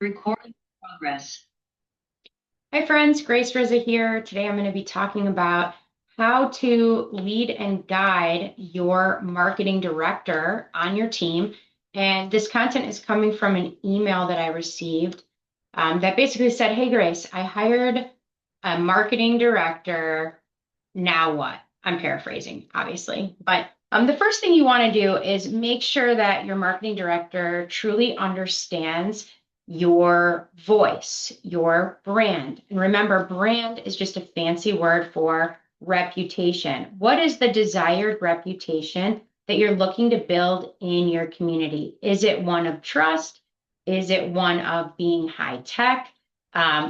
Recording progress. Hi friends, Grace Rizza here. Today I'm going to be talking about how to lead and guide your marketing director on your team. And this content is coming from an email that I received that basically said, "Hey Grace, I hired a marketing director. Now what?" I'm paraphrasing, obviously. But the first thing you want to do is make sure that your marketing director truly understands your voice, your brand. And remember, brand is just a fancy word for reputation. What is the desired reputation that you're looking to build in your community? Is it one of trust? Is it one of being high tech?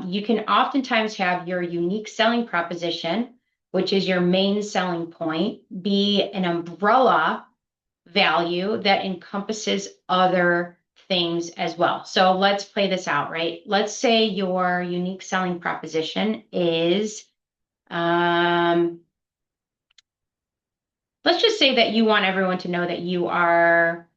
You can oftentimes have your unique selling proposition, which is your main selling point, be an umbrella value that encompasses other things as well. So let's play this out, right? Let's say your unique selling proposition is, um, let's just say that you want everyone to know that you are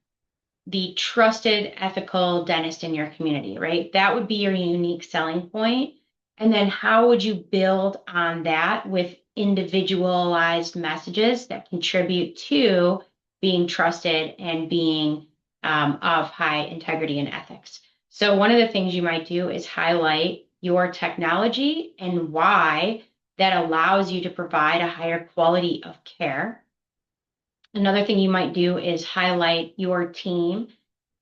the trusted, ethical dentist in your community, right? That would be your unique selling point. And then how would you build on that with individualized messages that contribute to being trusted and being of high integrity and ethics? So one of the things you might do is highlight your technology and why that allows you to provide a higher quality of care. Another thing you might do is highlight your team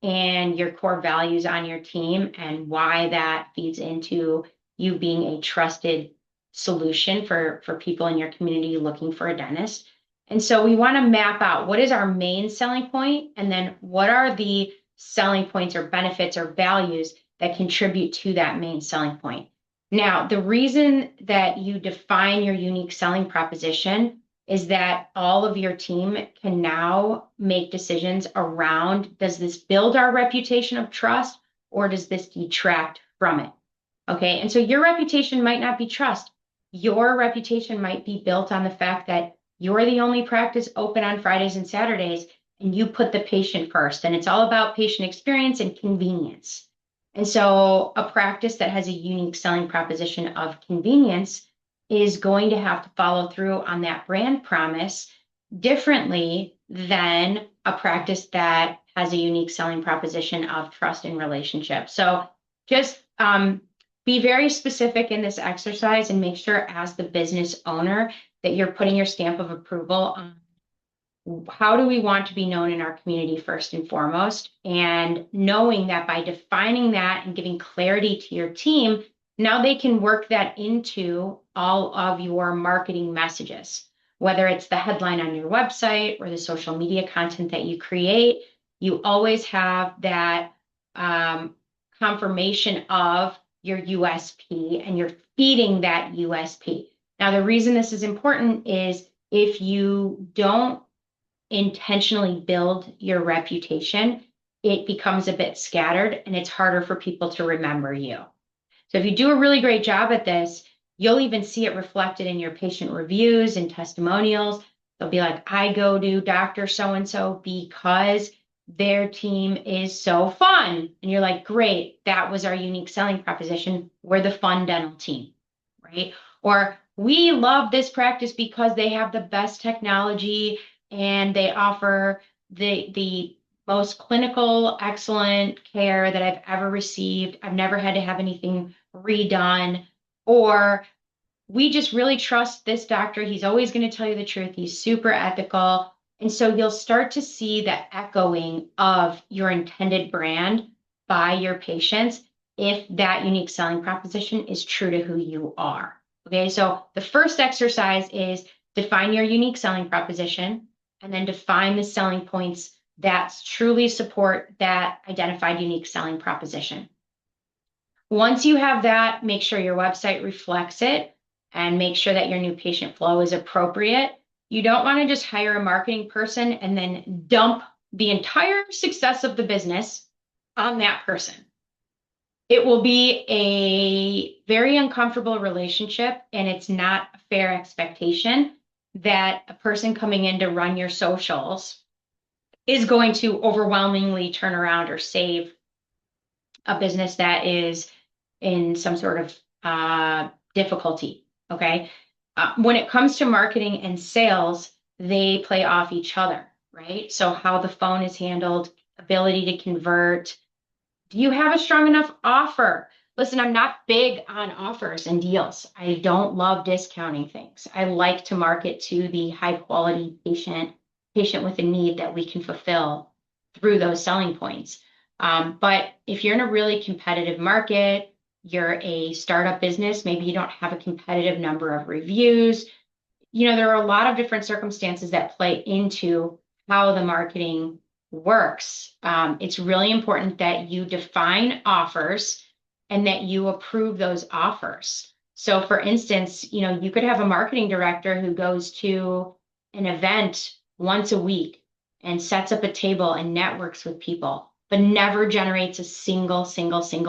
and your core values on your team and why that feeds into you being a trusted solution for people in your community looking for a dentist. And so we want to map out what is our main selling point, and then what are the selling points or benefits or values that contribute to that main selling point. Now, the reason that you define your unique selling proposition is that all of your team can now make decisions around, does this build our reputation of trust or does this detract from it? Okay. And so your reputation might not be trust. Your reputation might be built on the fact that you're the only practice open on Fridays and Saturdays, and you put the patient first. And it's all about patient experience and convenience. And so a practice that has a unique selling proposition of convenience is going to have to follow through on that brand promise differently than a practice that has a unique selling proposition of trust and relationship. So just be very specific in this exercise and make sure as the business owner that you're putting your stamp of approval on how do we want to be known in our community first and foremost, and knowing that by defining that and giving clarity to your team, now they can work that into all of your marketing messages, whether it's the headline on your website or the social media content that you create. You always have that confirmation of your USP, and you're feeding that USP. Now, the reason this is important is if you don't intentionally build your reputation, it becomes a bit scattered and it's harder for people to remember you. So if you do a really great job at this, you'll even see it reflected in your patient reviews and testimonials. They'll be like, I go to Dr. So-and-so because their team is so fun. And you're like, great, that was our unique selling proposition. We're the fun dental team, right? Or we love this practice because they have the best technology and they offer the most clinical, excellent care that I've ever received. I've never had to have anything redone. Or we just really trust this doctor. He's always going to tell you the truth. He's super ethical. And so you'll start to see the echoing of your intended brand by your patients if that unique selling proposition is true to who you are. Okay, so the first exercise is define your unique selling proposition and then define the selling points that truly support that identified unique selling proposition. Once you have that, make sure your website reflects it and make sure that your new patient flow is appropriate. You don't want to just hire a marketing person and then dump the entire success of the business on that person. It will be a very uncomfortable relationship, and it's not a fair expectation that a person coming in to run your socials is going to overwhelmingly turn around or save a business that is in some sort of difficulty. Okay. When it comes to marketing and sales, they play off each other, right? So how the phone is handled, ability to convert. Do you have a strong enough offer? Listen, I'm not big on offers and deals. I don't love discounting things. I like to market to the high quality patient with a need that we can fulfill through those selling points. But if you're in a really competitive market, you're a startup business, maybe you don't have a competitive number of reviews. There are a lot of different circumstances that play into how the marketing works. It's really important that you define offers and that you approve those offers. So, for instance, you could have a marketing director who goes to an event once a week and sets up a table and networks with people, but never generates a single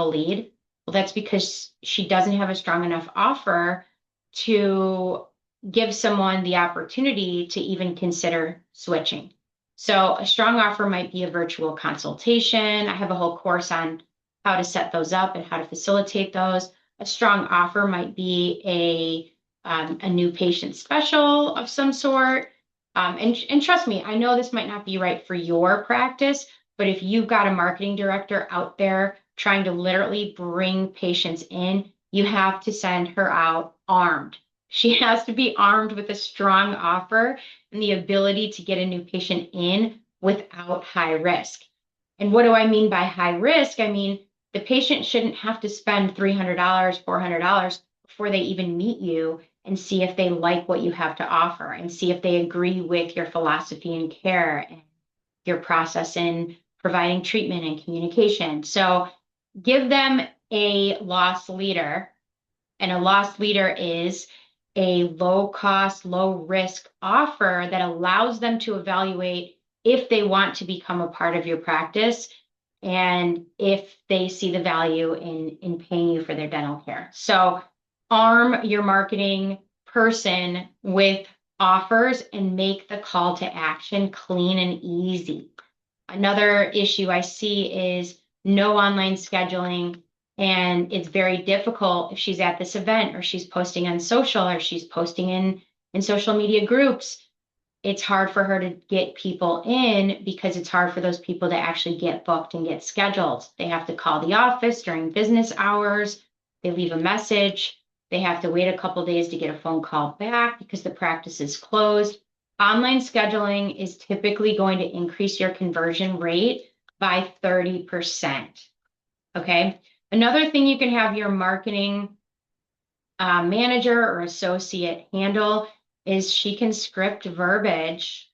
lead. Well, that's because she doesn't have a strong enough offer to give someone the opportunity to even consider switching. So a strong offer might be a virtual consultation. I have a whole course on how to set those up and how to facilitate those. A strong offer might be a new patient special of some sort. And trust me, I know this might not be right for your practice, but if you've got a marketing director out there trying to literally bring patients in, you have to send her out armed. She has to be armed with a strong offer and the ability to get a new patient in without high risk. And what do I mean by high risk? I mean, the patient shouldn't have to spend $300, $400 before they even meet you and see if they like what you have to offer and see if they agree with your philosophy and care and your process in providing treatment and communication. So give them a loss leader, and a loss leader is a low cost, low risk offer that allows them to evaluate if they want to become a part of your practice and if they see the value in paying you for their dental care. So arm your marketing person with offers and make the call to action clean and easy. Another issue I see is no online scheduling. And it's very difficult if she's at this event or she's posting on social or she's posting in social media groups. It's hard for her to get people in because it's hard for those people to actually get booked and get scheduled. They have to call the office during business hours. They leave a message. They have to wait a couple days to get a phone call back because the practice is closed. Online scheduling is typically going to increase your conversion rate by 30%. Okay. Another thing you can have your marketing manager or associate handle is she can script verbiage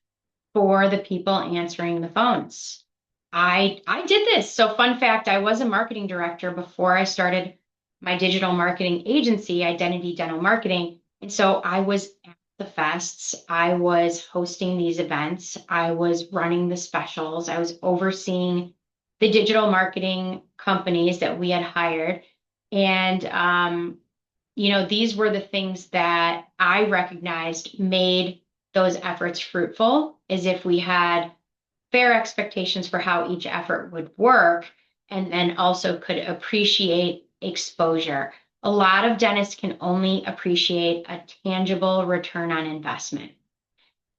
for the people answering the phones. I did this. So fun fact, I was a marketing director before I started my digital marketing agency, Identity Dental Marketing. And so I was at the fests, I was hosting these events, I was running the specials, I was overseeing the digital marketing companies that we had hired. And, these were the things that I recognized made those efforts fruitful, as if we had fair expectations for how each effort would work, and then also could appreciate exposure. A lot of dentists can only appreciate a tangible return on investment.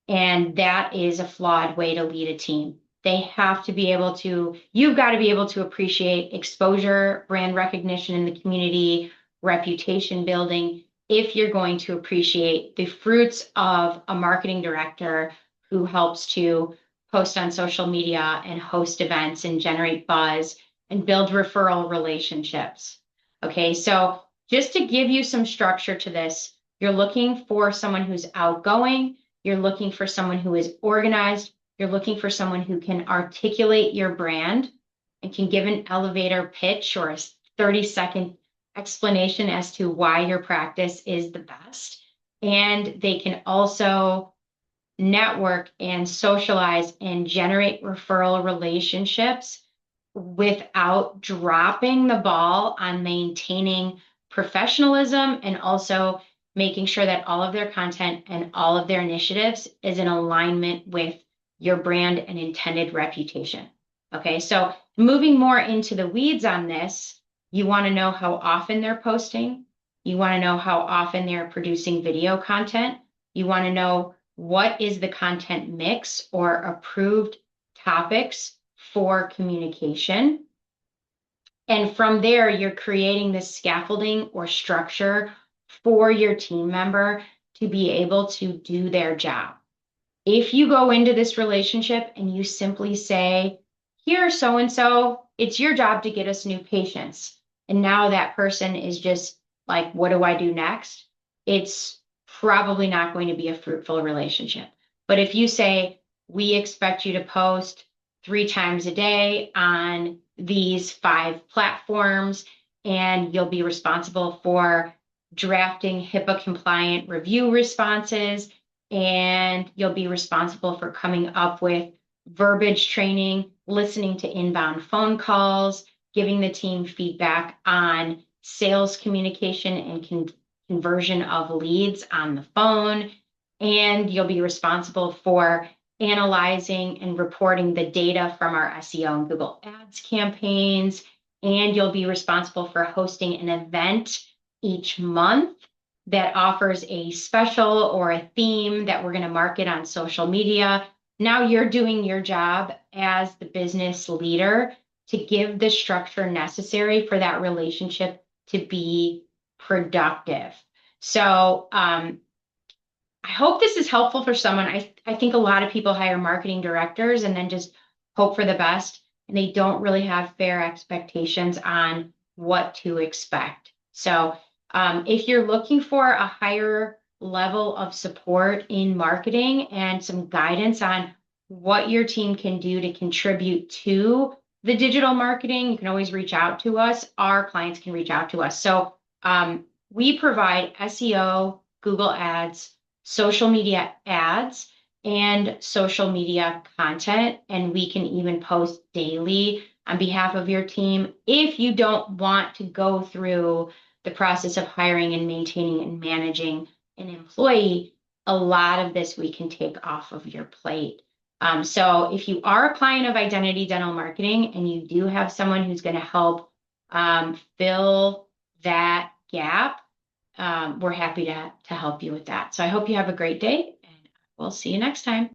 And that is a flawed way to lead a team. They have to be able to, you've got to be able to appreciate exposure, brand recognition in the community, reputation building, if you're going to appreciate the fruits of a marketing director who helps to post on social media and host events and generate buzz and build referral relationships. Okay, so just to give you some structure to this, you're looking for someone who's outgoing, you're looking for someone who is organized, you're looking for someone who can articulate your brand and can give an elevator pitch or a 30-second explanation as to why your practice is the best. And they can also network and socialize and generate referral relationships without dropping the ball on maintaining professionalism and also making sure that all of their content and all of their initiatives is in alignment with your brand and intended reputation. Okay, so Moving more into the weeds on this, you want to know how often they're posting. You want to know how often they're producing video content. You want to know what is the content mix or approved topics for communication. And from there, you're creating this scaffolding or structure for your team member to be able to do their job. If you go into this relationship and you simply say, here, so and so, it's your job to get us new patients. And now that person is just like, what do I do next? It's probably not going to be a fruitful relationship. But if you say, we expect you to post 3 times a day on these 5 platforms, and you'll be responsible for drafting HIPAA compliant review responses, and you'll be responsible for coming up with verbiage training, listening to inbound phone calls, giving the team feedback on sales communication and conversion of leads on the phone, and you'll be responsible for analyzing and reporting the data from our SEO and Google Ads campaigns, and you'll be responsible for hosting an event each month that offers a special or a theme that we're going to market on social media. Now you're doing your job as the business leader to give the structure necessary for that relationship to be productive. So I hope this is helpful for someone. I think a lot of people hire marketing directors and then just hope for the best, and they don't really have fair expectations on what to expect. So if you're looking for a higher level of support in marketing and some guidance on what your team can do to contribute to the digital marketing, you can always reach out to us. Our clients can reach out to us. So we provide SEO, Google Ads, social media ads, and social media content, and we can even post daily on behalf of your team. If you don't want to go through the process of hiring and maintaining and managing an employee, a lot of this we can take off of your plate. So if you are a client of Identity Dental Marketing and you do have someone who's going to help fill that gap, we're happy to help you with that. So I hope you have a great day, and we'll see you next time.